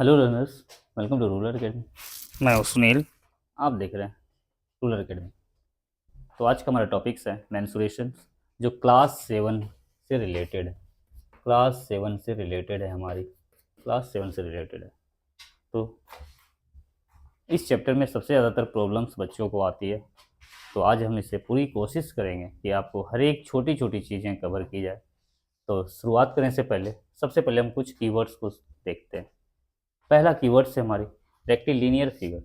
Hello learners, welcome to rural academy. मैं हूँ सुनील। आप देख रहे हैं रूरल अकेडमी। तो आज का हमारा टॉपिक्स है मेंसुरेशन, जो क्लास 7 से रिलेटेड है। क्लास 7 से रिलेटेड है, हमारी क्लास 7 से रिलेटेड है। तो इस चैप्टर में सबसे ज़्यादातर प्रॉब्लम्स बच्चों को आती है। तो आज हम इससे पूरी कोशिश करेंगे कि आपको हर एक छोटी छोटी चीज़ें कवर की जाए। तो शुरुआत करने से पहले सबसे पहले हम कुछ कीवर्ड्स को देखते हैं। पहला कीवर्ड है हमारी रेक्टिलिनियर फिगर।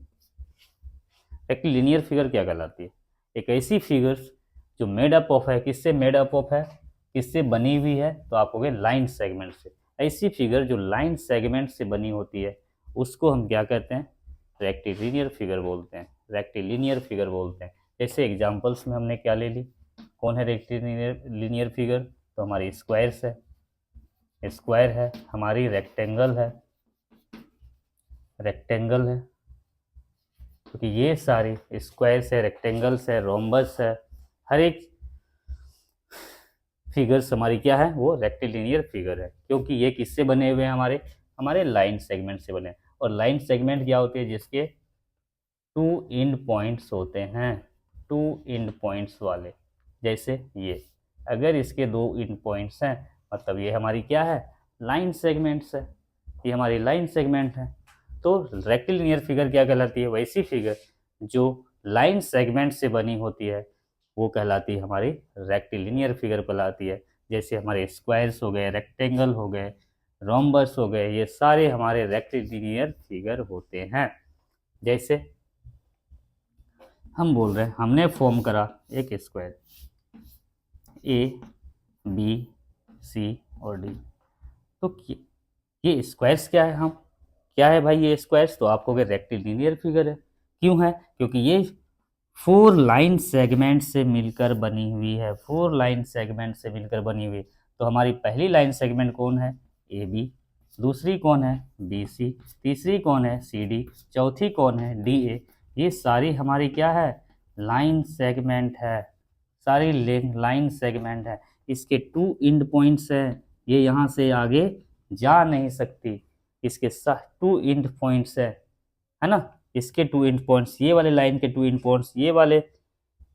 रेक्टिलिनियर फिगर क्या कहलाती है? एक ऐसी फिगर जो मेड अप ऑफ है, किससे मेड अप ऑफ है, किससे बनी हुई है? तो आप हो गए लाइन सेगमेंट से। ऐसी फिगर जो लाइन सेगमेंट से बनी होती है उसको हम क्या कहते हैं? रेक्टिलिनियर फिगर बोलते हैं। रेक्टिलिनियर फिगर बोलते हैं। जैसे एग्जांपल्स में हमने क्या ले ली? कौन है रेक्टिलिनियर लीनियर फिगर? तो हमारी स्क्वायर्स है, स्क्वायर है, हमारी रेक्टेंगल है, रेक्टेंगल है, क्योंकि ये सारी स्क्वायर्स है, रेक्टेंगल्स है, रोम्बस है, हर एक फिगर्स हमारी क्या है? वो रेक्टिलिनियर फिगर है, क्योंकि ये किससे बने हुए हैं? हमारे हमारे लाइन सेगमेंट से बने हैं। और लाइन सेगमेंट क्या होती है? जिसके टू एंड पॉइंट्स होते हैं, टू एंड पॉइंट्स वाले। जैसे ये, अगर इसके दो एंड पॉइंट्स हैं मतलब ये हमारी क्या है? लाइन सेगमेंट्स है। ये हमारी लाइन सेगमेंट है। तो रेक्टिलिनियर फिगर क्या कहलाती है? वैसी फिगर जो लाइन सेगमेंट से बनी होती है वो कहलाती है हमारी रेक्टिलिनियर फिगर कहलाती है। जैसे हमारे स्क्वायर्स हो गए, रेक्टेंगल हो गए, रोम्बस हो गए, ये सारे हमारे रेक्टिलिनियर फिगर होते हैं। जैसे हम बोल रहे हैं, हमने फॉर्म करा एक स्क्वायर ए बी सी और डी। तो ये स्क्वायर्स क्या है? हम क्या है भाई ये स्क्वायर्स? तो आपको रेक्टिलिनियर फिगर है। क्यों है? क्योंकि ये फोर लाइन सेगमेंट से मिलकर बनी हुई है। फोर लाइन सेगमेंट से मिलकर बनी हुई। तो हमारी पहली लाइन सेगमेंट कौन है? A B. दूसरी कौन है? B C. तीसरी कौन है? C D. चौथी कौन है? D A. ये सारी हमारी क्या है? लाइन सेगमेंट है। सारी लाइन सेगमेंट है। इसके टू एंड पॉइंट्स हैं, ये यहाँ से आगे जा नहीं सकती। इसके टू एंड पॉइंट्स है ना? इसके टू एंड पॉइंट्स, ये वाले लाइन के टू एंड पॉइंट्स, ये वाले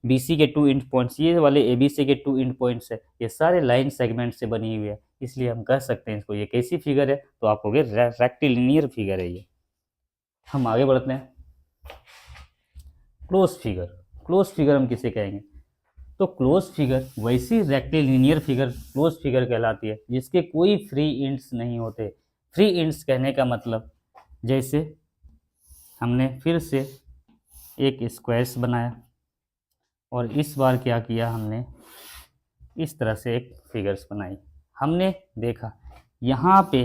बीसी के टू एंड पॉइंट्स, ये वाले एबीसी के टू एंड पॉइंट्स है। ये सारे लाइन सेगमेंट से बनी हुई है, इसलिए हम कह सकते हैं इसको ये कैसी फिगर है? तो आप हो गए रेक्टिलिनियर फिगर है ये। हम आगे बढ़ते हैं। Close figure. क्लोज फिगर हम किसे कहेंगे? तो क्लोज फिगर वैसी रेक्टिलिनियर फिगर क्लोज फिगर कहलाती है जिसके कोई फ्री एंड्स नहीं होते। फ्री एंड्स कहने का मतलब, जैसे हमने फिर से एक स्क्वायर्स बनाया और इस बार क्या किया हमने? इस तरह से एक फिगर्स बनाई। हमने देखा यहाँ पे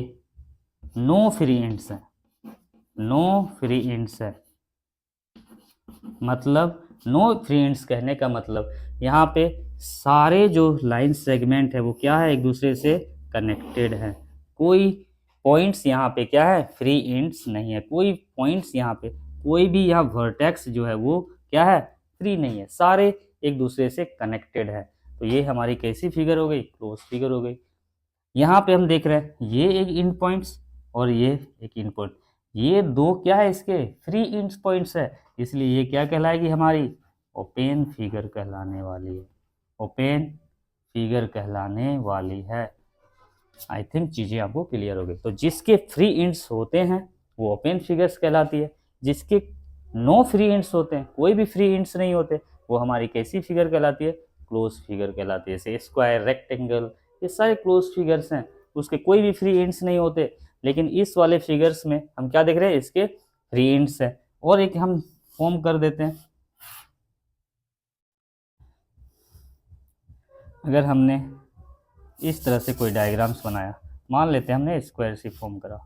नो फ्री एंड्स है, नो फ्री एंड्स है। मतलब नो फ्री एंड्स कहने का मतलब यहाँ पे सारे जो लाइन सेगमेंट है वो क्या है? एक दूसरे से कनेक्टेड है। कोई पॉइंट्स यहाँ पे क्या है? फ्री एंड्स नहीं है। कोई पॉइंट्स यहाँ पे, कोई भी यहाँ वर्टेक्स जो है वो क्या है? फ्री नहीं है। सारे एक दूसरे से कनेक्टेड है। तो ये हमारी कैसी फिगर हो गई? क्लोज फिगर हो गई। यहाँ पे हम देख रहे हैं ये एक इन पॉइंट्स और ये एक इन पॉइंट, ये दो क्या है? इसके फ्री इन पॉइंट्स है, इसलिए ये क्या कहलाएगी? हमारी ओपन फिगर कहलाने वाली है। ओपन फिगर कहलाने वाली है। आई थिंक चीज़ें आपको क्लियर हो गई। तो जिसके फ्री इंड्स होते हैं वो ओपन फिगर्स कहलाती है। जिसके नो फ्री इंड्स होते हैं, कोई भी फ्री इंड्स नहीं होते, वो हमारी कैसी फिगर कहलाती है? क्लोज फिगर कहलाती है। जैसे स्क्वायर, रेक्टेंगल, ये सारे क्लोज फिगर्स हैं, उसके कोई भी फ्री इंड्स नहीं होते। लेकिन इस वाले फिगर्स में हम क्या देख रहे हैं? इसके फ्री इंड्स हैं। और एक हम फॉर्म कर देते हैं। अगर हमने इस तरह से कोई डायग्राम्स बनाया, मान लेते हैं हमने स्क्वायर सी फॉर्म करा,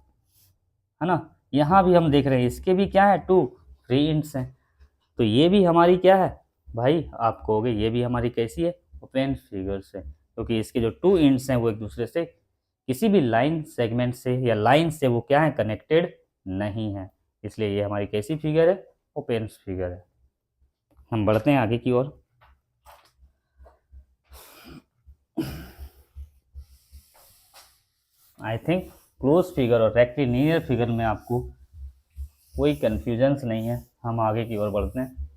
है ना? यहाँ भी हम देख रहे हैं इसके भी क्या है? टू फ्री इंड्स हैं। तो ये भी हमारी क्या है भाई? आप कहोगे ये भी हमारी कैसी है? ओपन फिगर्स है, क्योंकि इसके जो टू इंड्स हैं वो एक दूसरे से किसी भी लाइन सेगमेंट से या लाइन से वो क्या है? कनेक्टेड नहीं है। इसलिए ये हमारी कैसी फिगर है? ओपन फिगर है। हम बढ़ते हैं आगे की ओर। आई थिंक क्लोज फिगर और रेक्टिलिनियर फिगर में आपको कोई कन्फ्यूजन्स नहीं है। हम आगे की ओर बढ़ते हैं।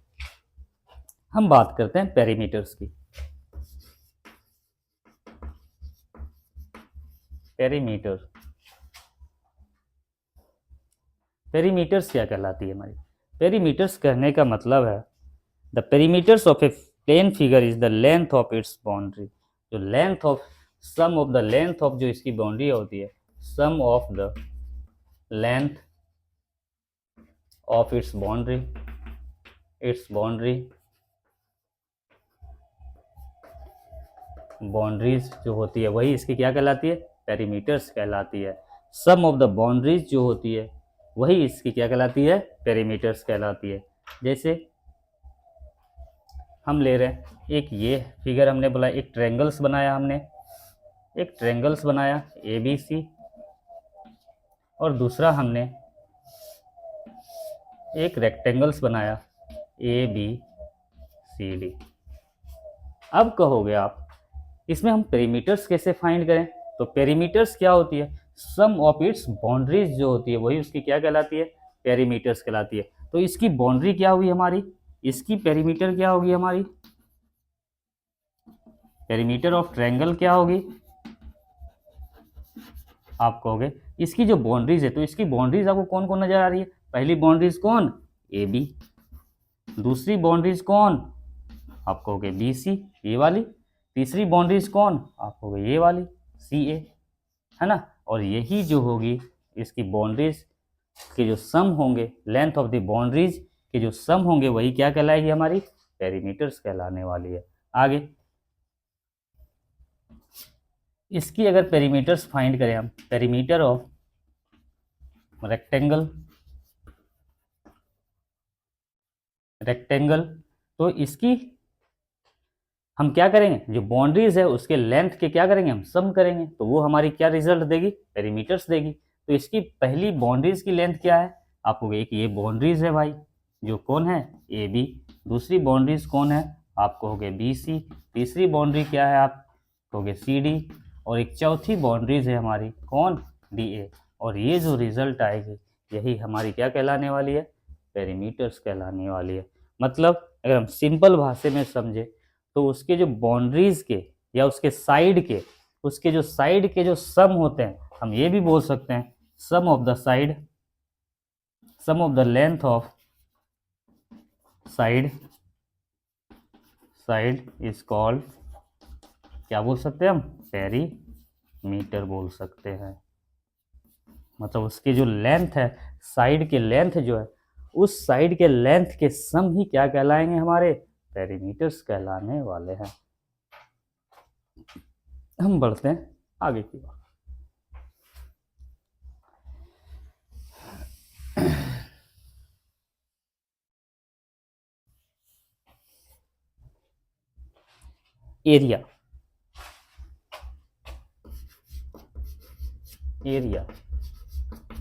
हम बात करते हैं पेरीमीटर्स की। पेरीमीटर्स क्या कहलाती है हमारी? पेरीमीटर्स कहने का मतलब है the perimeters of a plane figure is the length of its boundary. जो length of sum of the length of जो इसकी बाउंड्री होती है, sum of the length of its boundary boundaries जो होती है वही इसकी क्या कहलाती है? पेरीमीटर्स कहलाती है। सम ऑफ द बाउंड्रीज जो होती है वही इसकी क्या कहलाती है? पेरीमीटर्स कहलाती है। जैसे हम ले रहे हैं एक ये फिगर, हमने बोला एक ट्रायंगल्स बनाया, हमने एक ट्रायंगल्स बनाया ABC, और दूसरा हमने एक रेक्टेंगल्स बनाया ABCD। अब कहोगे आप इसमें हम पेरीमीटर्स कैसे फाइंड करें? तो पेरीमीटर्स क्या होती है? सम ऑफ इट्स बाउंड्रीज जो होती है वही उसकी क्या कहलाती है? पेरीमीटर्स कहलाती है। तो इसकी बाउंड्री क्या हुई हमारी? इसकी पेरीमीटर क्या होगी हमारी? पेरीमीटर ऑफ ट्रायंगल क्या होगी? आप कहोगे इसकी जो बाउंड्रीज है, तो इसकी बाउंड्रीज आपको कौन कौन नजर आ रही है? पहली बाउंड्रीज कौन? AB। दूसरी बाउंड्रीज कौन? आप कहोगे BC, ये वाली। तीसरी बाउंड्रीज कौन? आप कहोगे ये वाली CA, है ना। और यही जो होगी इसकी बाउंड्रीज के जो सम होंगे, लेंथ ऑफ द बाउंड्रीज के जो सम होंगे वही क्या कहलाएगी? हमारी पेरीमीटर्स कहलाने वाली है। आगे इसकी अगर पेरीमीटर्स फाइंड करें हम, पेरीमीटर ऑफ रेक्टेंगल, तो इसकी हम क्या करेंगे? जो बाउंड्रीज है उसके लेंथ के क्या करेंगे? हम सम करेंगे, तो वो हमारी क्या रिजल्ट देगी? पेरीमीटर्स देगी। तो इसकी पहली बाउंड्रीज की लेंथ क्या है? आपको एक ये बाउंड्रीज है भाई, जो कौन है? AB। दूसरी बाउंड्रीज कौन है? आप कहोगे BC। तीसरी बाउंड्री क्या है? आप कहोगे CD। और एक चौथी बाउंड्रीज है हमारी, कौन? DA। और ये जो रिजल्ट आएगी यही हमारी क्या कहलाने वाली है? पेरीमीटर्स कहलाने वाली है। मतलब अगर हम सिंपल भाषा में समझे तो उसके जो बाउंड्रीज के या उसके साइड के, उसके जो साइड के जो सम होते हैं, हम ये भी बोल सकते हैं sum of the side, sum of the length of side is called, क्या बोल सकते हैं हम? पेरीमीटर बोल सकते हैं। मतलब उसकी जो लेंथ है, साइड के लेंथ जो है, उस साइड के लेंथ के सम ही क्या कहलाएंगे? हमारे पेरीमीटर्स कहलाने वाले हैं। हम बढ़ते हैं आगे की बात। एरिया,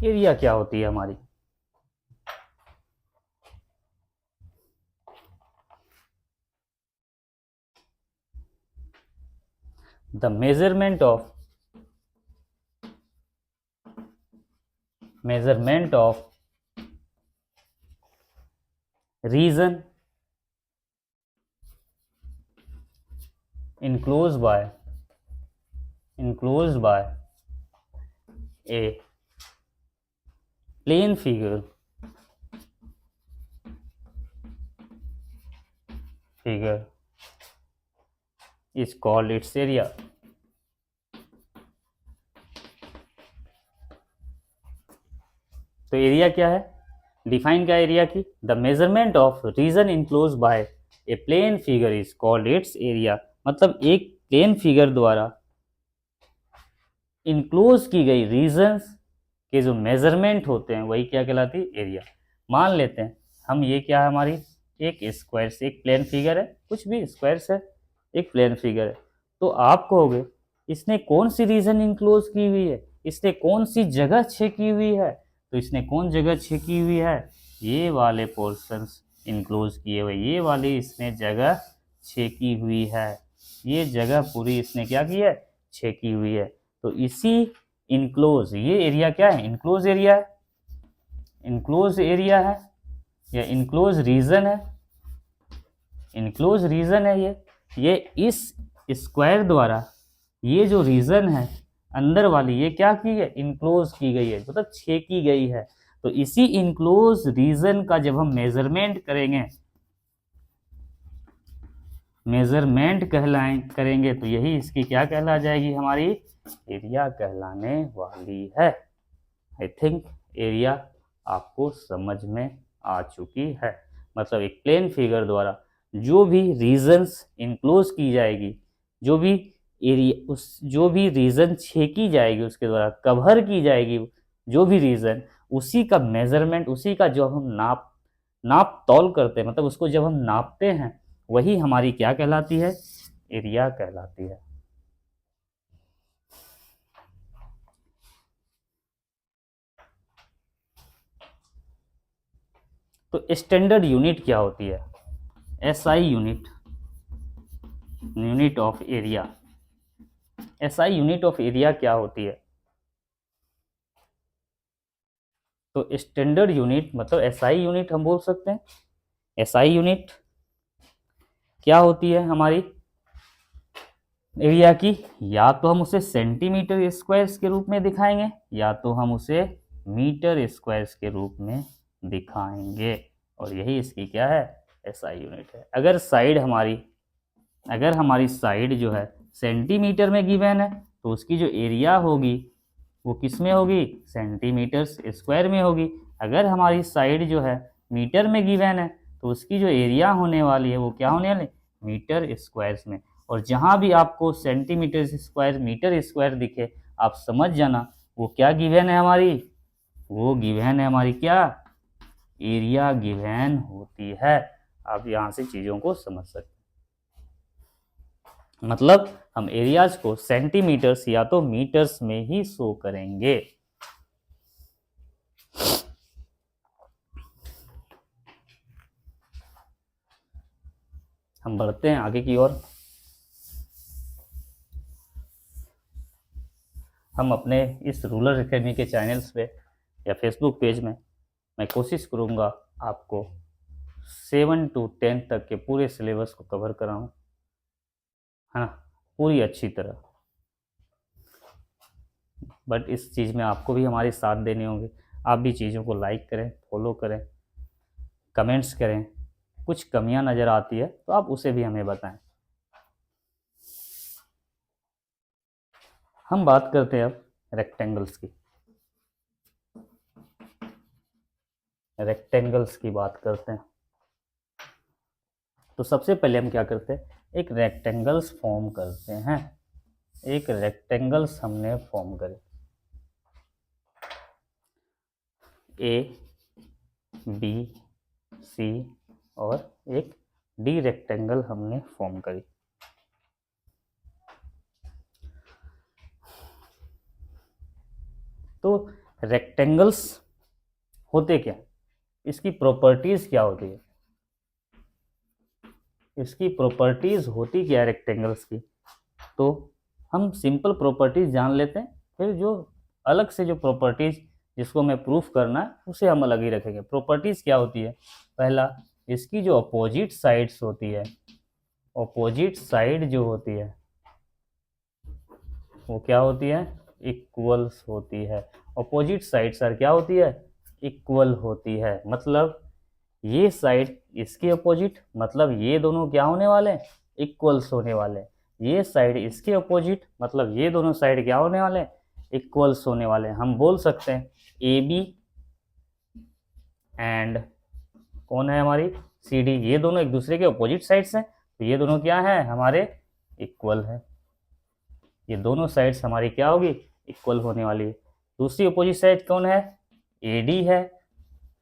एरिया क्या होती है हमारी? the measurement of region enclosed by a plane figure is called its area। तो एरिया क्या है? डिफाइन क्या एरिया की? The measurement of region enclose by a plane figure is called its area. मतलब एक प्लेन फिगर द्वारा enclose की गई रीजन्स के जो मेजरमेंट होते हैं वही क्या कहलाती है? एरिया। मान लेते हैं हम, ये क्या है हमारी? एक स्क्वायर से, एक प्लेन फिगर है, कुछ भी स्क्वायर से एक प्लेन फिगर है। तो आप कहोगे इसने कौन सी रीजन इनक्लोज की हुई है? इसने कौन सी जगह छेकी हुई है? तो इसने कौन जगह छेकी हुई है? ये वाले पोर्शंस इनक्लोज किए हुए, ये वाली इसने जगह छेकी हुई है। ये जगह पूरी इसने क्या की है? छेकी हुई है। तो इसी इनक्लोज, ये एरिया क्या है, इनक्लोज एरिया है, इनक्लोज एरिया है या इनक्लोज रीजन है, इनक्लोज रीजन है ये इस स्क्वायर द्वारा ये जो रीजन है अंदर वाली ये क्या की है, इनक्लोज की गई है, मतलब छेकी गई है। तो इसी इनक्लोज रीजन का जब हम मेजरमेंट करेंगे, मेजरमेंट करेंगे तो यही इसकी क्या कहला जाएगी, हमारी एरिया कहलाने वाली है। आई थिंक एरिया आपको समझ में आ चुकी है। मतलब एक प्लेन फिगर द्वारा जो भी रीजन्स इनक्लोज की जाएगी, जो भी एरिया जो भी रीजन छेकी जाएगी, उसके द्वारा कवर की जाएगी जो भी रीजन, उसी का मेजरमेंट, उसी का जो हम नाप तौल करते हैं, मतलब उसको जब हम नापते हैं, वही हमारी क्या कहलाती है, एरिया कहलाती है। तो स्टैंडर्ड यूनिट क्या होती है, SI unit, unit of area. SI unit of area क्या होती है, तो स्टैंडर्ड यूनिट मतलब एसआई यूनिट हम बोल सकते हैं। एसआई यूनिट क्या होती है हमारी एरिया की, या तो हम उसे सेंटीमीटर स्क्वायर्स के रूप में दिखाएंगे या तो हम उसे मीटर स्क्वायर्स के रूप में दिखाएंगे, और यही इसकी क्या है, एसआई यूनिट है। अगर हमारी साइड जो है सेंटीमीटर में गिवन है तो उसकी जो एरिया होगी वो किस में होगी, सेंटीमीटर स्क्वायर में होगी। अगर हमारी साइड जो है मीटर में गिवन है तो उसकी जो एरिया होने वाली है वो क्या होने वाली, मीटर स्क्वायर्स में। और जहाँ भी आपको सेंटीमीटर स्क्वायर मीटर स्क्वायर दिखे, आप समझ जाना वो क्या गिवन है हमारी, वो गिवन है हमारी क्या, एरिया गिवन होती है। आप यहाँ से चीज़ों को समझ सकते हैं। मतलब हम एरियाज को सेंटीमीटर्स या तो मीटर्स में ही शो करेंगे। हम बढ़ते हैं आगे की ओर। हम अपने इस रूरल एकेडमी के चैनल्स पे या फेसबुक पेज में मैं कोशिश करूँगा आपको 7 to 10 तक के पूरे सिलेबस को कवर कराऊँ, है ना, पूरी अच्छी तरह। बट इस चीज़ में आपको भी हमारे साथ देने होंगे। आप भी चीज़ों को लाइक करें, फॉलो करें, कमेंट्स करें। कुछ कमियां नज़र आती है तो आप उसे भी हमें बताएं। हम बात करते हैं अब रेक्टेंगल्स की। रेक्टेंगल्स की बात करते हैं तो सबसे पहले हम क्या करते हैं, एक रेक्टेंगल्स फॉर्म करते हैं। एक रेक्टेंगल्स हमने फॉर्म करे, ए बी सी और एक डी रेक्टेंगल हमने फॉर्म करी। तो रेक्टेंगल्स होते क्या, इसकी प्रॉपर्टीज क्या होती है, इसकी प्रॉपर्टीज होती क्या रेक्टेंगल्स की, तो हम सिंपल प्रॉपर्टीज जान लेते हैं, फिर जो अलग से जो प्रॉपर्टीज जिसको हमें प्रूफ करना है उसे हम अलग ही रखेंगे। प्रॉपर्टीज क्या होती है, पहला इसकी जो अपोजिट साइड्स होती है, अपोजिट साइड जो होती है वो क्या होती है, इक्वल्स होती है। अपोजिट साइड सर क्या होती है, इक्वल होती है। मतलब ये साइड इसके अपोजिट, मतलब ये दोनों क्या होने वाले हैं, इक्वल्स होने वाले हैं। ये साइड इसके अपोजिट, मतलब ये दोनों साइड क्या होने वाले हैं, इक्वल्स होने वाले हैं। हम बोल सकते हैं ए बी एंड कौन है हमारी सी डी, ये दोनों एक दूसरे के अपोजिट साइड्स हैं, तो ये दोनों क्या है हमारे इक्वल है। ये दोनों साइड्स हमारी क्या होगी, इक्वल होने वाली है। दूसरी अपोजिट साइड कौन है, ए डी है,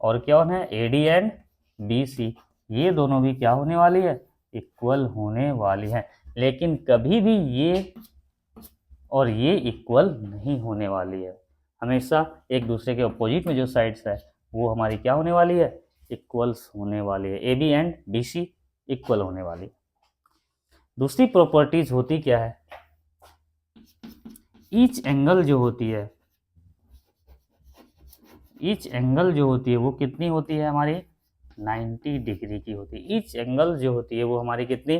और कौन है A D and B C, ये दोनों भी क्या होने वाली है, इक्वल होने वाली है। लेकिन कभी भी ये और ये इक्वल नहीं होने वाली है। हमेशा एक दूसरे के अपोजिट में जो साइड्स है वो हमारी क्या होने वाली है, इक्वल्स होने वाली है। A B and B C equal होने वाली है। दूसरी प्रॉपर्टीज होती क्या है, ईच एंगल जो होती है ईच एंगल जो होती है वो कितनी होती है हमारी 90 डिग्री की होती है। ईच एंगल जो होती है वो हमारी कितनी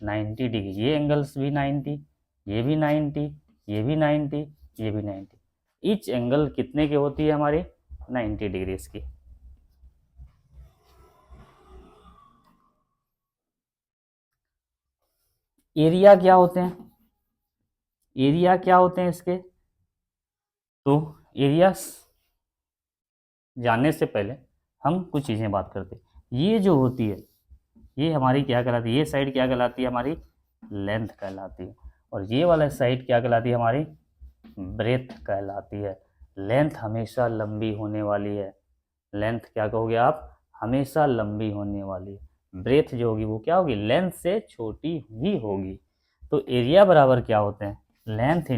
90 डिग्री। ये एंगल्स भी 90, ये भी 90, ये भी 90, ये भी 90। ईच एंगल कितने की होती है हमारी 90 डिग्री की। एरिया क्या होते हैं, एरिया क्या होते हैं इसके, तो एरिया जानने से पहले हम कुछ चीज़ें बात करते हैं। ये जो होती है ये हमारी क्या कहलाती है, ये साइड क्या कहलाती है हमारी लेंथ कहलाती है, और ये वाला साइड क्या कहलाती है हमारी ब्रेथ कहलाती है। लेंथ हमेशा लंबी होने वाली है, लेंथ क्या कहोगे आप, हमेशा लंबी होने वाली है। ब्रेथ जो होगी वो क्या होगी, लेंथ से छोटी ही होगी। तो एरिया बराबर क्या होते हैं, लेंथ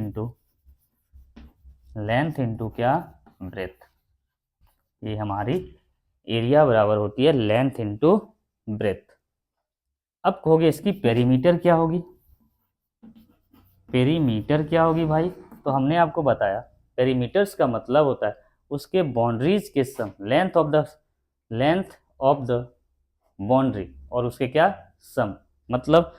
इंटू क्या, ब्रेथ। ये हमारी एरिया बराबर होती है लेंथ इंटू ब्रेथ। अब कहोगे इसकी पेरीमीटर क्या होगी, पेरीमीटर क्या होगी भाई, तो हमने आपको बताया पेरीमीटर्स का मतलब होता है उसके बाउंड्रीज के sum, length of the boundary और उसके क्या सम, मतलब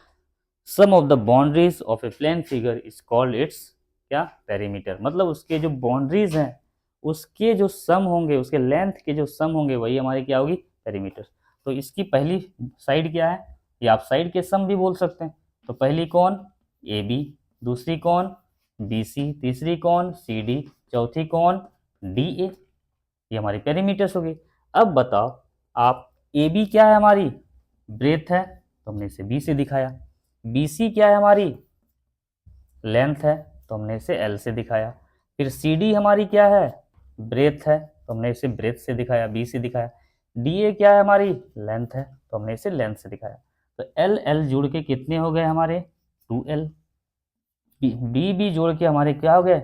sum of the boundaries of a plane figure is called its क्या पेरीमीटर। मतलब उसके जो बाउंड्रीज हैं उसके जो सम होंगे, उसके लेंथ के जो सम होंगे वही हमारी क्या होगी पेरीमीटर। तो इसकी पहली साइड क्या है, या आप साइड के सम भी बोल सकते हैं। तो पहली कौन ए बी, दूसरी कौन बी सी, तीसरी कौन सी डी, चौथी कौन डी ए, ये हमारी पेरीमीटर्स होगी। अब बताओ आप ए बी क्या है हमारी ब्रेथ है, तो हमने इसे बी से दिखाया। बी सी क्या है हमारी लेंथ है, तो हमने इसे एल से दिखाया। फिर सी डी हमारी क्या है ब्रेथ है, तो हमने इसे ब्रेथ से दिखाया, बी से दिखाया। डी ए क्या है हमारी लेंथ है, तो हमने इसे लेंथ से दिखाया। तो एल एल जुड़ के कितने हो गए हमारे 2L, बी बी जोड़ के हमारे क्या हो गए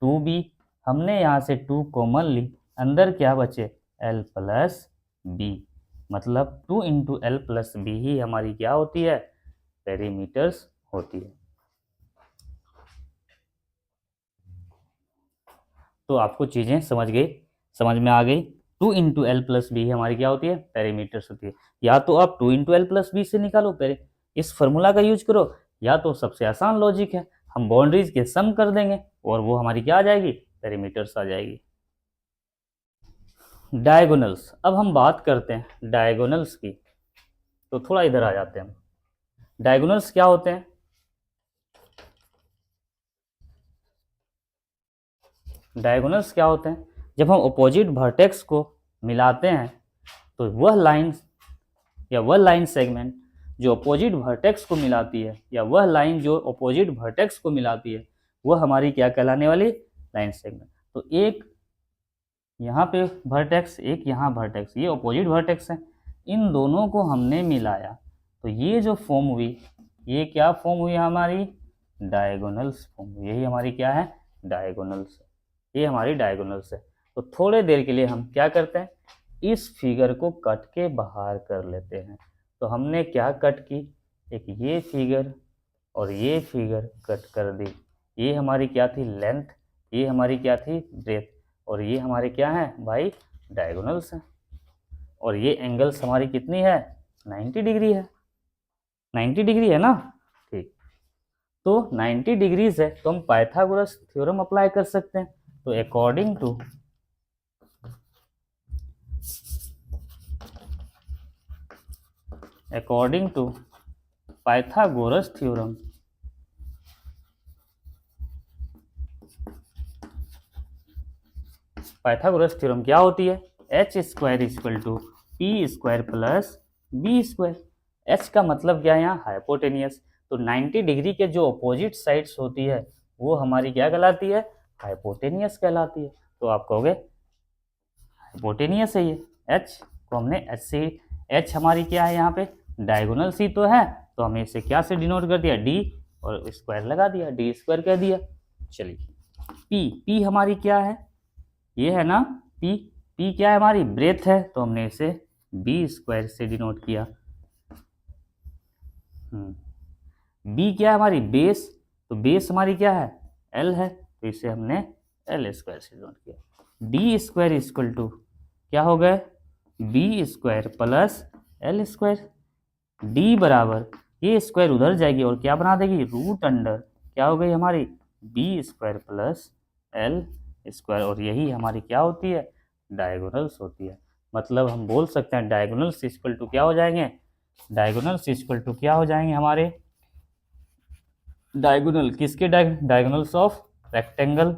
2B। हमने यहाँ से 2 कॉमन ली, अंदर क्या बचे L प्लस बी, मतलब 2 इंटू एल प्लस बी ही हमारी क्या होती है पेरीमीटर्स होती है। तो आपको चीज़ें समझ में आ गई। 2 इंटू एल प्लस बी हमारी क्या होती है पेरीमीटर्स होती है। या तो आप 2 इंटू एल प्लस बी से निकालो पेरी, इस फॉर्मूला का यूज करो, या तो सबसे आसान लॉजिक है हम बाउंड्रीज के सम कर देंगे और वो हमारी क्या आ जाएगी पेरीमीटर्स आ जाएगी। डायगोनल्स, अब हम बात करते हैं डायगोनल्स की। तो थोड़ा इधर आ जाते हैं हम। डायगोनल्स क्या होते हैं, डायगोनल्स क्या होते हैं, जब हम अपोजिट वर्टेक्स को मिलाते हैं तो वह लाइन या वह लाइन सेगमेंट जो अपोजिट वर्टेक्स को मिलाती है, या वह लाइन जो अपोजिट वर्टेक्स को मिलाती है, वह हमारी क्या कहलाने वाली लाइन सेगमेंट। तो एक यहाँ पे वर्टेक्स, एक यहाँ वर्टेक्स, ये अपोजिट वर्टेक्स है, इन दोनों को हमने मिलाया तो ये जो फॉर्म हुई, ये क्या फॉर्म हुई हमारी डायगोनल्स फॉर्म हुई। यही हमारी क्या है डायगोनल्स, ये हमारी डायगोनल्स है। तो थोड़े देर के लिए हम क्या करते हैं इस फिगर को कट के बाहर कर लेते हैं। तो हमने क्या कट की, एक ये फिगर और ये फिगर कट कर दी। ये हमारी क्या थी लेंथ, ये हमारी क्या थी ब्रेथ, और ये हमारे क्या है भाई डायगोनल्स हैं। और ये एंगल्स हमारी कितनी है 90 डिग्री है, 90 डिग्री है ना, ठीक। तो 90 डिग्रीज है तो हम पाइथागोरस थ्योरम अप्लाई कर सकते हैं। तो according to Pythagoras theorem, Pythagoras theorem क्या होती है H square equal to P square plus B square. H का मतलब क्या है यहाँ हाइपोटेनियस। तो 90 डिग्री के जो अपोजिट साइड्स होती है वो हमारी क्या कहलाती है हाइपोटेनियस कहलाती है। तो आप कहोगे हाइपोटेनियस है ये एच को हमने एच से, एच हमारी क्या है यहाँ पे डायगोनल सी तो है, तो हमने इसे क्या से डिनोट कर दिया डी और स्क्वायर लगा दिया, डी स्क्वायर कह दिया। चलिए पी, पी हमारी क्या है ये है ना पी, पी क्या है हमारी ब्रेथ है, तो हमने इसे बी स्क्वायर से डिनोट किया। बी क्या है हमारी बेस, तो बेस हमारी क्या है एल है, तो इसे हमने एल स्क्वायर से डिनोट किया। डी स्क्वायर इक्वल टू क्या हो गया, B square plus L square. D बराबर ये स्क्वायर उधर जाएगी और क्या बना देगी, रूट अंडर क्या हो गई हमारी, B square plus L square. और यही हमारी क्या होती है, डायगोनल्स होती है। मतलब हम बोल सकते हैं डायगोनल्स इक्वल टू क्या हो जाएंगे, डायगोनल्स इक्वल टू क्या हो जाएंगे हमारे, डायगोनल किसके, डायगोनल्स ऑफ रेक्टेंगल।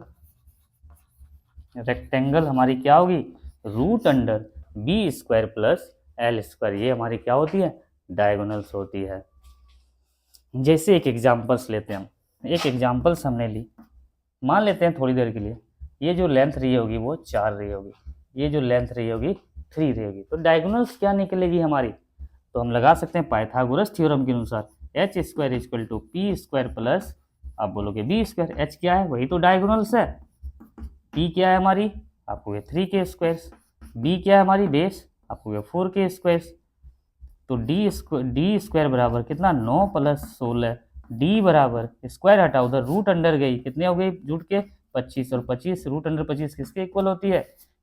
रेक्टेंगल हमारी क्या होगी, root under B square plus L square. ये हमारी क्या होती है, डायगोनल्स होती है। जैसे एक एग्जांपल्स लेते हैं हम, एक एग्जांपल्स हमने ली, मान लेते हैं थोड़ी देर के लिए ये जो लेंथ रही होगी वो 4 रही होगी, ये जो लेंथ रही होगी 3 रही होगी, तो डायगोनल्स क्या निकलेगी हमारी, तो हम लगा सकते हैं पाइथागोरस थ्योरम के अनुसार H square equal to P square plus, आप बोलोगे बी स्क्वायर। एच क्या है, वही तो डायगोनल्स है। पी क्या है हमारी, आपको ये 3 के स्क्वायर। बी क्या है हमारी बेस, आपको ये 4 के स्क्वायर। तो डी स्क्वायर बराबर कितना, 9 प्लस 16। डी बराबर स्क्वायर हटा उधर रूट अंडर गई, कितने हो गई जुट के 25, और 25 रूट अंडर 25 किसके इक्वल होती है,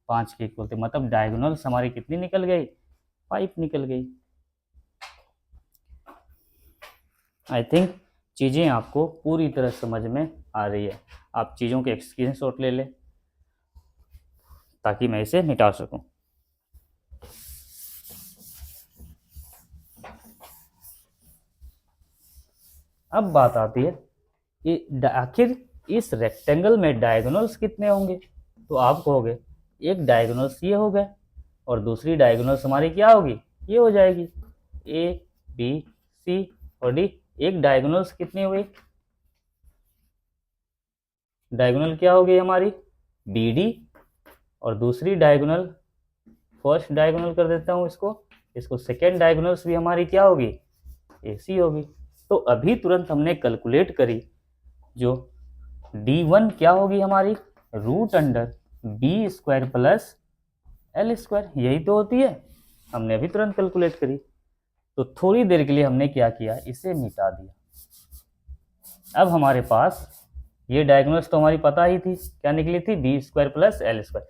5 के इक्वल होती है। मतलब डायगोनल्स हमारी कितनी निकल गई, 5 निकल गई। आई थिंक चीज़ें आपको पूरी तरह समझ में आ रही है। आप चीज़ों के स्क्रीनशॉट ले लें ताकि मैं इसे मिटा सकूं। अब बात आती है कि आखिर इस रेक्टेंगल में डायगोनल्स कितने होंगे, तो आप कहोगे एक डायगोनल्स ये हो गया और दूसरी डायगोनल्स हमारी क्या होगी, ये हो जाएगी, ए बी सी और डी। एक डायगोनल्स कितनी हुई, डायगोनल क्या हो गई हमारी, बी डी, और दूसरी डायगोनल, फर्स्ट डायगोनल कर देता हूँ इसको सेकेंड डायगोनल्स भी हमारी क्या होगी, ए सी होगी। तो अभी तुरंत हमने कैलकुलेट करी, जो D1 क्या होगी हमारी, root under B square plus L square, यही तो होती है। हमने अभी तुरंत कैलकुलेट करी। तो थोड़ी देर के लिए हमने क्या किया, इसे मिटा दिया। अब हमारे पास ये डायगोनल्स तो हमारी पता ही थी, क्या निकली थी, B square plus L square.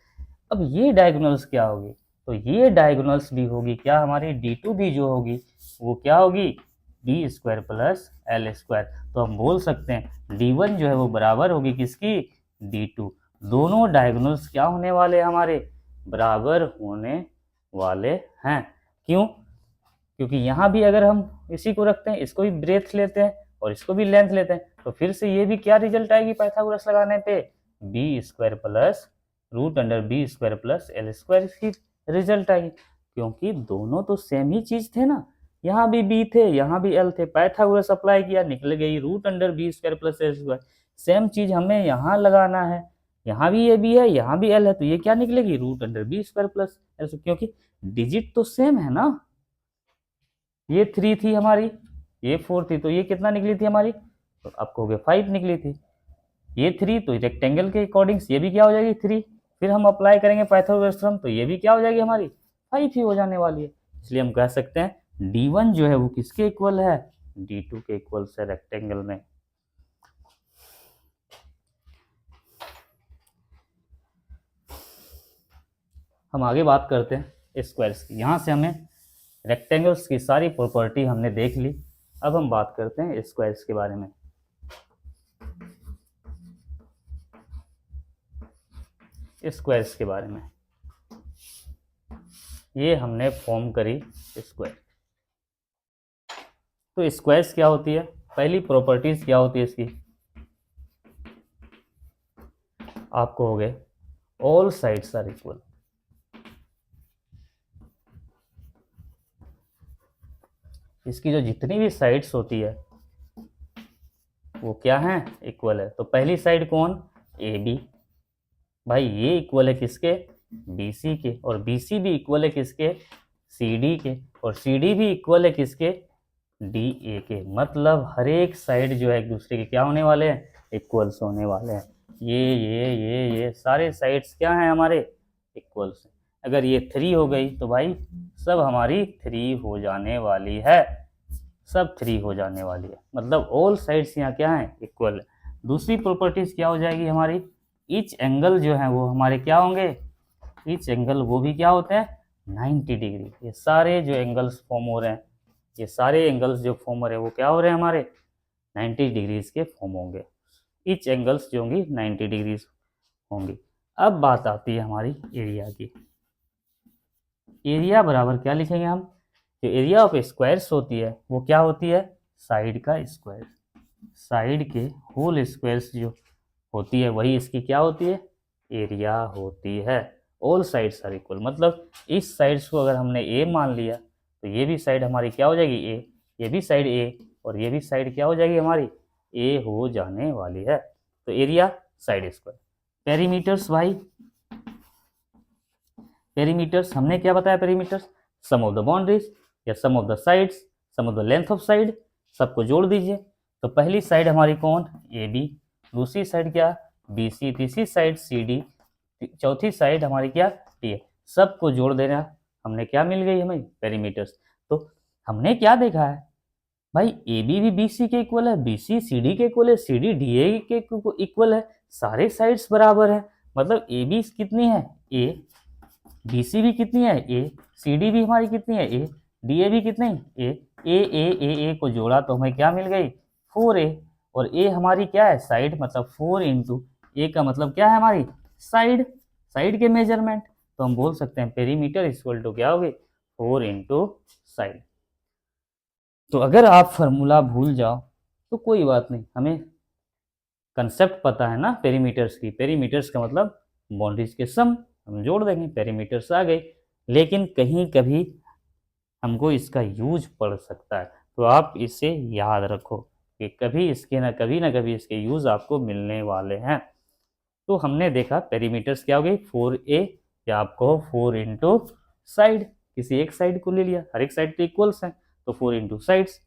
अब ये डायगोनल्स क्या होगी, तो ये डायगोनल्स भी होगी क्या हमारी, D2 भी जो होगी वो क्या होगी, B square plus L square. तो हम बोल सकते हैं D1 जो है वो बराबर होगी किसकी, D2। दोनों डायगोनल्स क्या होने वाले हैं हमारे, बराबर होने वाले हैं। क्यों, क्योंकि यहाँ भी अगर हम इसी को रखते हैं, इसको भी ब्रेथ लेते हैं और इसको भी लेंथ लेते हैं, तो फिर से ये भी क्या रिजल्ट आएगी पाइथागोरस लगाने पे, B square plus root under B square plus L square की रिजल्ट आएगी। क्योंकि दोनों तो सेम ही चीज थे ना, यहाँ भी बी थे यहाँ भी एल थे, पाइथागोरस अप्लाई किया निकल गई root under B square plus L square. Same चीज हमें यहाँ लगाना है, यहाँ भी ये बी है यहाँ भी एल है, तो ये क्या निकलेगी, root under B square plus L, क्योंकि डिजिट तो सेम है ना। ये 3 थी हमारी, ये 4 थी, तो ये कितना निकली थी हमारी, तो आपको हो गया 5 निकली थी। ये 3 तो रेक्टेंगल के अकॉर्डिंग ये भी क्या हो जाएगी 3। फिर हम अप्लाई करेंगे पाइथागोरस थ्योरम, तो ये भी क्या हो जाएगी हमारी 5 ही हो जाने वाली है। इसलिए हम कह सकते हैं D1 जो है वो किसके इक्वल है, D2 के इक्वल से रेक्टेंगल में। हम आगे बात करते हैं स्क्वायर्स की। यहाँ से हमें रेक्टेंगल्स की सारी प्रॉपर्टी हमने देख ली। अब हम बात करते हैं स्क्वायर्स के बारे में। स्क्वायर्स के बारे में ये हमने फॉर्म करी स्क्वायर। तो स्क्वायर्स क्या होती है, पहली प्रॉपर्टीज क्या होती है इसकी, आपको हो गए ऑल साइड्स आर इक्वल। इसकी जो जितनी भी साइड्स होती है वो क्या है, इक्वल है। तो पहली साइड कौन, ए बी, भाई ये इक्वल है किसके, बी सी के, और बी सी भी इक्वल है किसके, सी डी के, और सी डी भी इक्वल है किसके, डी ए के। मतलब हर एक साइड जो है एक दूसरे के क्या होने वाले हैं, इक्वल्स होने वाले हैं। ये सारे साइड्स क्या हैं हमारे, इक्वल्स। अगर ये 3 हो गई तो भाई सब हमारी 3 हो जाने वाली है, सब 3 हो जाने वाली है। मतलब ऑल साइड्स यहाँ क्या है, इक्वल है। दूसरी प्रॉपर्टीज क्या हो जाएगी हमारी, ईच एंगल जो है वो हमारे क्या होंगे, ईच एंगल वो भी क्या होते हैं 90 डिग्री। ये सारे जो एंगल्स फॉर्म हो रहे हैं, ये सारे एंगल्स जो फॉर्म हो रहे हैं वो क्या हो रहे हैं हमारे 90 डिग्रीज के फॉर्म होंगे। ईच एंगल्स जो होंगी 90 डिग्रीज होंगी। अब बात आती है हमारी एरिया की। एरिया बराबर क्या लिखेंगे हम, जो एरिया ऑफ स्क्वायर्स होती है वो क्या होती है साइड का स्क्वायर। साइड के होल स्क्वायर्स जो होती है वही इसकी क्या होती है एरिया होती है। ऑल साइड्स आर इक्वल, मतलब इस साइड्स को अगर हमने ए मान लिया तो ये भी साइड हमारी क्या हो जाएगी ए, ये भी साइड ए और ये भी साइड क्या हो जाएगी हमारी ए हो जाने वाली है। तो एरिया साइड स्क्वायर। पेरीमीटर्स भाई, पेरीमीटर्स हमने क्या बताया, perimeters sum of the boundaries या sum of the sides, sum of the length of side, सबको जोड़ दीजिए। तो पहली साइड हमारी कौन ए बी, दूसरी साइड क्या बी सी, तीसरी साइड सी डी, चौथी साइड हमारी क्या डी है। सबको जोड़ देना, हमने क्या मिल गई हमें पेरीमीटर्स। तो हमने क्या देखा है भाई ए भी बी सी के इक्वल है, बी सी सी डी के इक्वल है, सी डी डी ए के इक्वल है, सारे साइड्स बराबर है। मतलब ए बी कितनी है ए, बी सी भी कितनी है ए, सी डी भी हमारी कितनी है ए, डी ए भी कितनी ए, ए को जोड़ा तो हमें क्या मिल गई 4a। और ए हमारी क्या है साइड, मतलब 4 इंटू ए का मतलब क्या है हमारी साइड, साइड के मेजरमेंट। तो हम बोल सकते हैं पेरीमीटर इक्वल टू क्या होगी 4 इंटू साइड। तो अगर आप फार्मूला भूल जाओ तो कोई बात नहीं, हमें कंसेप्ट पता है ना पेरीमीटर्स की। पेरीमीटर्स का मतलब बाउंड्रीज के सम, हम जोड़ देंगे पेरीमीटर्स आ गए। लेकिन कहीं कभी हमको इसका यूज पड़ सकता है, तो आप इसे याद रखो कि कभी इसके ना कभी इसके यूज आपको मिलने वाले हैं। तो हमने देखा पेरीमीटर्स क्या हो गई 4a या आपको 4 इंटू साइड, किसी एक साइड को ले लिया, हर एक साइड के इक्वल्स हैं तो 4 इंटू साइड्स।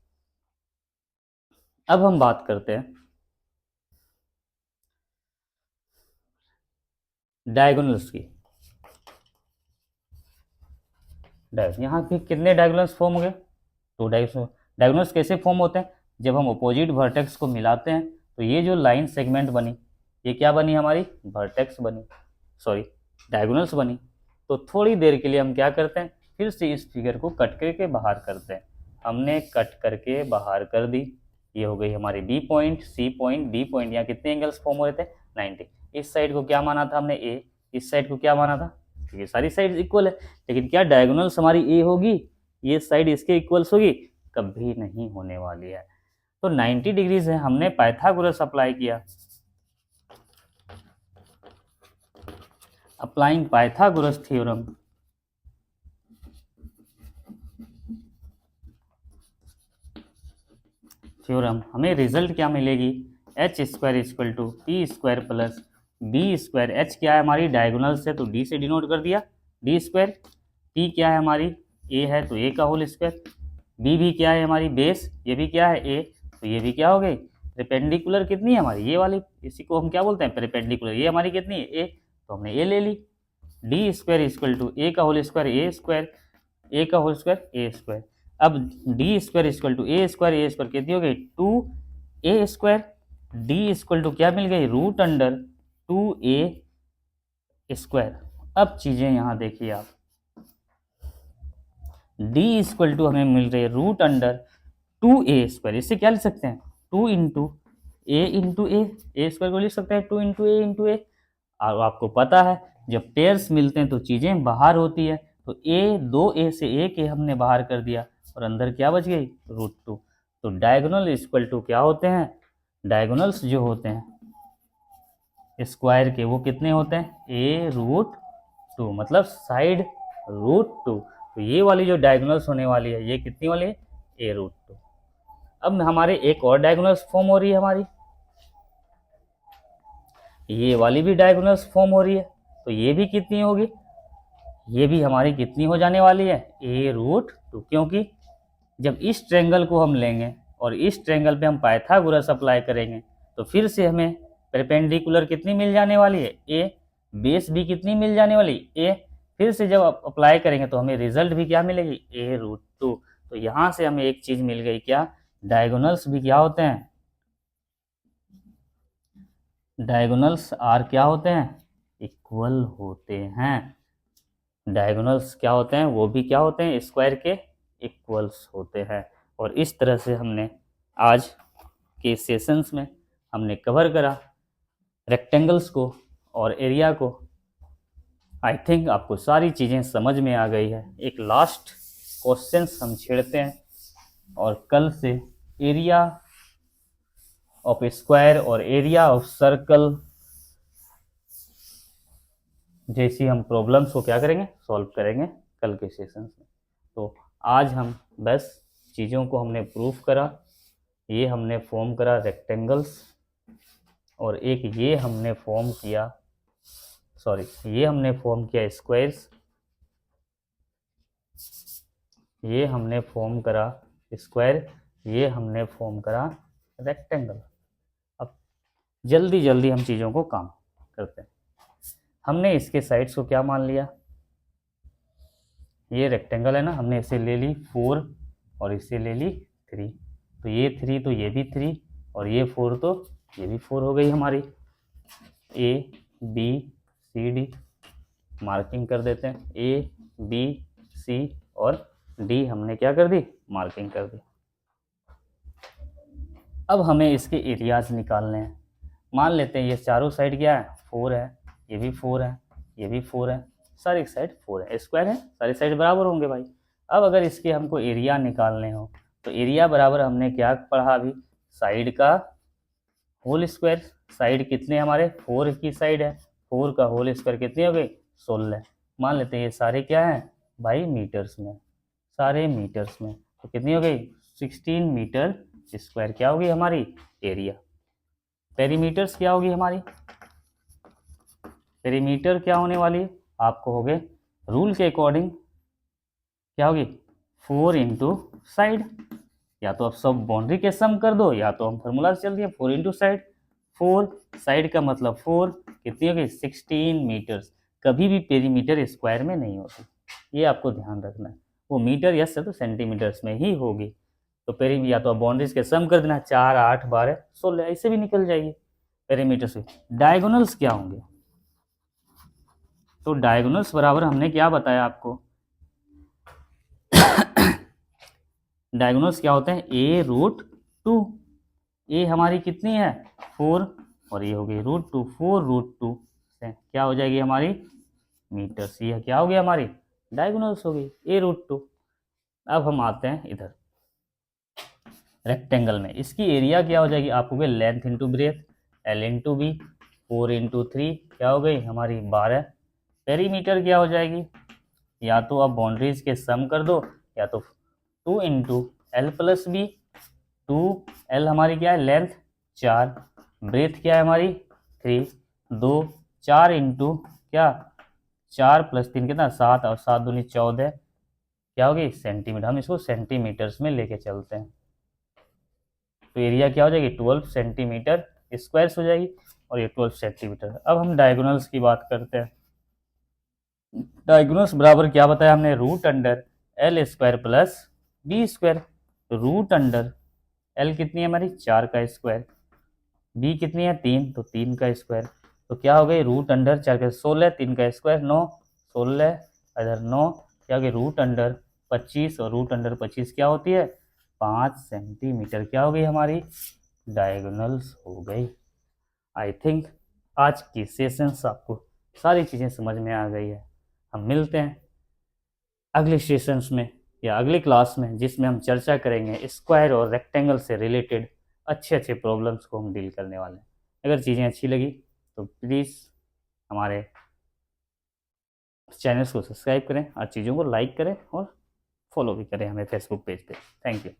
अब हम बात करते हैं डायगोनल्स की। यहाँ पे कितने डायगोनल्स फॉर्म हो गए, तो डायगोनल्स कैसे फॉर्म होते हैं, जब हम अपोजिट वर्टेक्स को मिलाते हैं तो ये जो लाइन सेगमेंट बनी ये क्या बनी हमारी वर्टेक्स बनी, सॉरी डायगोनल्स बनी। तो थोड़ी देर के लिए हम क्या करते हैं फिर से इस फिगर को कट करके बाहर करते हैं। हमने कट करके बाहर कर दी, ये हो गई हमारी B point, C point, D point. यहाँ कितने एंगल्स फॉर्म हो रहे थे 90। इस साइड को क्या माना था हमने ए, इस साइड को क्या माना था, ये सारी साइड इक्वल है। लेकिन क्या डायगोनल्स हमारी ए होगी, ये साइड इसके इक्वल्स होगी, कभी नहीं होने वाली है। तो 90 डिग्रीज है, हमने पाइथागोरस अप्लाई किया। अप्लाइंग पाइथागोरस थ्योरम, हमें रिजल्ट क्या मिलेगी H square equal to P square plus B square. H क्या है हमारी डायगोनल से तो डी से डिनोट कर दिया डी स्क्वायर, पी क्या है हमारी ए है तो ए का होल स्क्वायर, बी भी क्या है हमारी बेस, ये भी क्या है ए तो ये भी क्या हो गई परपेंडिकुलर कितनी है हमारी ये वाली, इसी को हम क्या बोलते हैं परपेंडिकुलर, ये हमारी कितनी है ए तो हमने ए ले ली। D square equal to A का whole square A square, A का होल स्क्वायर ए स्क्वायर। अब D square equal to A square कितनी हो गई 2a square, D equal to क्या मिल गई रूट अंडर 2a स्क्वायर। अब चीजें यहां देखिए आप, डी इक्वल टू हमें मिल रही है रूट अंडर 2a स्क्वायर, इससे क्या लिख सकते हैं 2 इंटू ए स्क्वायर को लिख सकते हैं 2 इंटू ए। और आपको पता है जब पेयर्स मिलते हैं तो चीजें बाहर होती है, तो a से a के हमने बाहर कर दिया और अंदर क्या बच गई √2। तो डायगोनल इक्वल टू क्या होते हैं, डायगोनल्स जो होते हैं स्क्वायर के वो कितने होते हैं a√2, मतलब साइड √2। तो ये वाली जो डायगोनल्स होने वाली है ये कितनी वाली है a√2। अब हमारे एक और डायगोनल्स फॉर्म हो रही है हमारी, ये वाली भी डायगोनल्स फॉर्म हो रही है, तो ये भी कितनी होगी, ये भी हमारी कितनी हो जाने वाली है a√2। क्योंकि जब इस ट्रेंगल को हम लेंगे और इस ट्रेंगल पे हम पाइथागोरस अप्लाई करेंगे तो फिर से हमें परपेंडिकुलर कितनी मिल जाने वाली है a, बेस भी कितनी मिल जाने वाली a। फिर से जब अप्लाई करेंगे तो हमें रिजल्ट भी क्या मिलेगी a√2। तो यहाँ से हमें एक चीज मिल गई क्या, डायगोनल्स भी क्या होते हैं डायगोनल्स आर क्या होते हैं, इक्वल होते हैं। डायगोनल्स क्या होते हैं, वो भी क्या होते हैं, स्क्वायर के इक्वल्स होते हैं। और इस तरह से हमने आज के सेशंस में हमने कवर करा रेक्टेंगल्स को और एरिया को। आई थिंक आपको सारी चीज़ें समझ में आ गई है। एक लास्ट क्वेश्चंस हम छेड़ते हैं और कल से एरिया ऑफ स्क्वायर और एरिया ऑफ सर्कल जैसी हम प्रॉब्लम्स को क्या करेंगे, सॉल्व करेंगे कल के सेशंस में। तो आज हम बस चीज़ों को हमने प्रूफ करा। ये हमने फॉर्म करा रेक्टेंगल्स और एक ये हमने फॉर्म किया, ये हमने फॉर्म किया स्क्वायर्स, ये हमने फॉर्म करा स्क्वायर, ये हमने फॉर्म करा रेक्टेंगल। अब जल्दी जल्दी हम चीज़ों को काम करते हैं। हमने इसके साइड्स को क्या मान लिया, ये रेक्टेंगल है ना, हमने इसे ले ली 4 और इसे ले ली 3, तो ये 3 तो ये भी 3 और ये 4 तो ये भी 4 हो गई हमारी। A B C D marking कर देते हैं, ए बी सी और डी हमने क्या कर दी, मार्किंग कर दी। अब हमें इसके एरियाज निकालने हैं। मान लेते हैं ये चारों साइड क्या है, 4 है, ये भी 4 है, ये भी 4 है, सारी साइड 4 है, स्क्वायर है, सारी साइड बराबर होंगे भाई। अब अगर इसके हमको एरिया निकालने हो तो एरिया बराबर हमने क्या पढ़ा अभी, साइड का होल स्क्वायर। साइड कितने हमारे, 4 की साइड है, 4 का होल स्क्वायर कितनी हो गई, 16। मान लेते हैं ये सारे क्या हैं भाई, मीटर्स में, सारे मीटर्स में, तो कितनी हो गई 16 मीटर स्क्वायर क्या होगी हमारी एरिया। पेरीमीटर्स क्या होगी हमारी, पेरीमीटर क्या होने वाली है आपको हो गए रूल के अकॉर्डिंग क्या होगी 4 इंटू साइड, या तो आप सब बाउंड्री के सम कर दो या तो हम फॉर्मूला से चल दिए 4 इंटू साइड। 4 साइड का मतलब 4 कितनी होगी 16 मीटर्स। कभी भी पेरीमीटर स्क्वायर में नहीं होती, ये आपको ध्यान रखना है। वो मीटर या तो सेंटीमीटर्स में ही होगी। तो पेरी या तो आप बाउंड्रीज के सम कर देना, 4 8 12 16 ऐसे भी निकल जाएगी पेरीमीटर से। डायगोनल्स क्या होंगे, तो डायगोनल्स बराबर हमने क्या बताया आपको, डायगोनल्स क्या होते हैं, a√2। ए हमारी कितनी है 4 और ये हो गई √2, 4√2 से क्या हो जाएगी हमारी मीटर्स। ये क्या हो गई हमारी डायगोनल्स हो गई a√2। अब हम आते हैं इधर रेक्टेंगल में, इसकी एरिया क्या हो जाएगी आपको गई length into breadth, L into B, 4 into 3 क्या हो गई हमारी 12। पेरीमीटर क्या हो जाएगी, या तो आप बाउंड्रीज के सम कर दो या तो 2 into L plus B, 2L हमारी क्या है लेंथ 4, ब्रेथ क्या है हमारी 3, 2 4 इंटू क्या 4 प्लस 3 कितना 7 और 7 दूनी 14 क्या होगी सेंटीमीटर। हम इसको सेंटीमीटर्स में लेके चलते हैं तो एरिया क्या हो जाएगी 12 सेंटीमीटर स्क्वायर्स हो जाएगी और ये 12 सेंटीमीटर। अब हम डायगोनल्स की बात करते हैं। डायगोनल्स बराबर क्या बताया हमने, √L square plus B square. √, L कितनी है हमारी 4 का स्क्वायर, बी कितनी है 3 तो 3 का स्क्वायर, तो क्या हो गई √4 का 16, 3 का स्क्वायर 9, 16 इधर 9 क्या हो गई √25 और √25 क्या होती है 5 सेंटीमीटर क्या हो गई हमारी डायगोनल्स हो गई। आई थिंक आज की सेशंस आपको सारी चीज़ें समझ में आ गई है। हम मिलते हैं अगले सेशंस में या अगली क्लास में जिसमें हम चर्चा करेंगे स्क्वायर और रेक्टेंगल से रिलेटेड अच्छे अच्छे प्रॉब्लम्स को हम डील करने वाले हैं। अगर चीज़ें अच्छी लगी तो प्लीज़ हमारे चैनल्स को सब्सक्राइब करें और चीज़ों को लाइक करें और फॉलो भी करें हमें फेसबुक पेज पे। Thank you.